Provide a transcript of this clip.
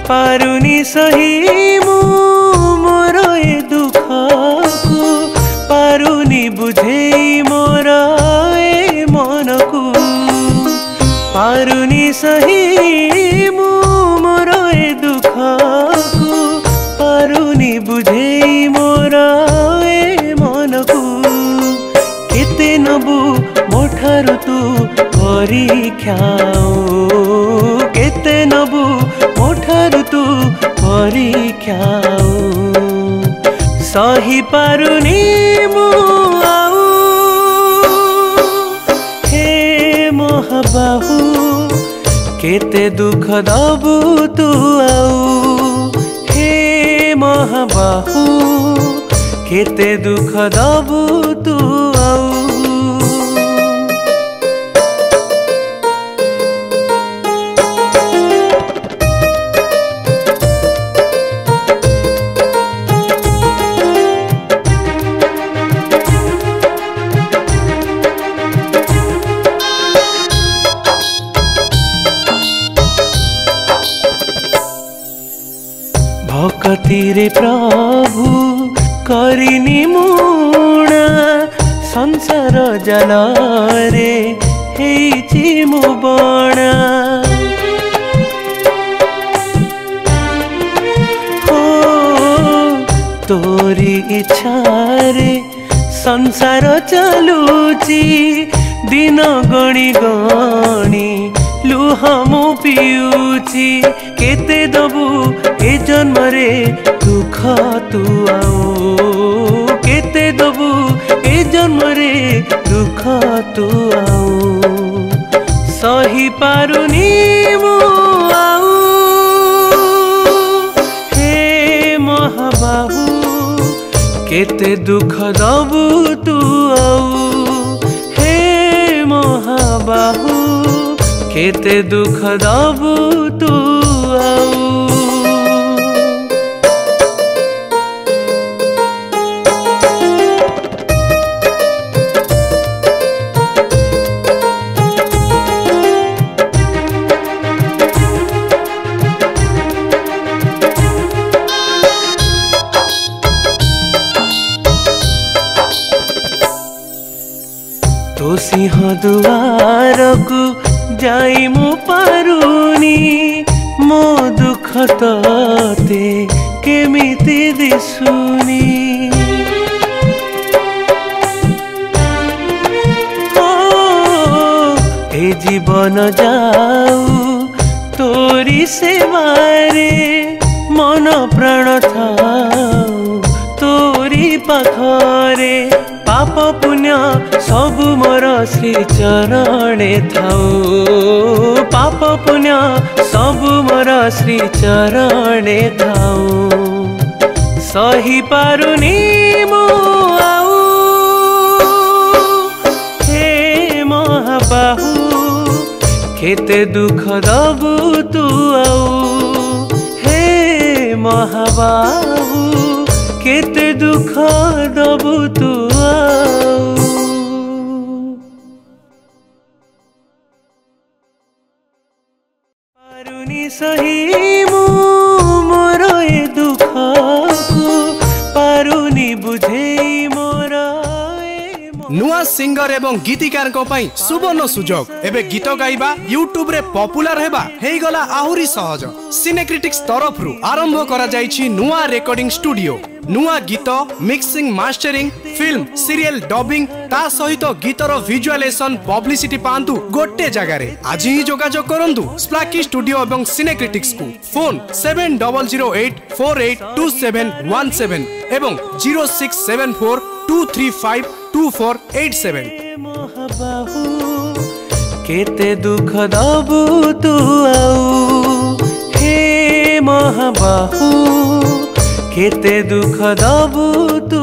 पारुनी सही मु मोर ए दुख को पारुनी बुझे मोर ए मन को पारुनी सही मु मोर ए दुख को पारुनी बुझे मोर ए मन को केते नबु मोठारु तू परीक्षा केते नबु मोठारु तू परीक्षा सही पारुनी मु आउ हे महाबाहु केते दुख दबु तू आउ हे महाबाहु केते दुख दबु तू आउ भक्तिरे प्रभु करिनी मुणा संसार जल रे हेची मु बणा हो तोरी इच्छा रे संसार चलुची दिन गणी गणी लुह मु पियुची केते दबु ए जन्म रे दुख तू आओ केते दबु ए जन्म रे दुख तू आओ सही पारुनी मु आओ हे महाबाहु केते दुख दबु तू आओ हे महाबाहु केते दुख दबु तू आओ तो सिंह दुआर को जाई मु पारुनी मो दुख तते केमिति दिसुनी ए जीवन जाऊ तोरी सेवारे मन प्राण थाऊ तोरी पाखरे पाप पुण्य सब मोर श्री चरणे थाऊ पाप पुण्य सब मोर श्री चरणे थाऊ सही पारुनी मु आउ हे महाबाहु केते दुख दबु तू आउ हे महाबाहु केते दुख दबु तू आउ पारुनी सही मु मोर ए दुख को पारुनी बुझे मोर नुआ सिंगर एवं गीतिकार को पाई सुवर्ण सुजोग एबे गीत गाइबा यूट्यूब रे पॉपुलर हेबा हेई गला आहुरी सहज सिनेक्रिटिक्स तरफ रु आरंभ करा जाईछि नुआ रेकॉर्डिंग स्टूडियो नुआ गीत mixing mastering film serial dubbing ता सहित गीतर विजुअलाइजेशन पब्लिसिटी पांतु गोटे जगह रे आज ही जोगाजोग करंतु स्प्लाकी स्टूडियो एवं सिनेक्रिटिक्स को फोन 7008482717 एवं 0674235248 केते दुख दबु तू आउ हे महाबाहु केते दुख दबु तू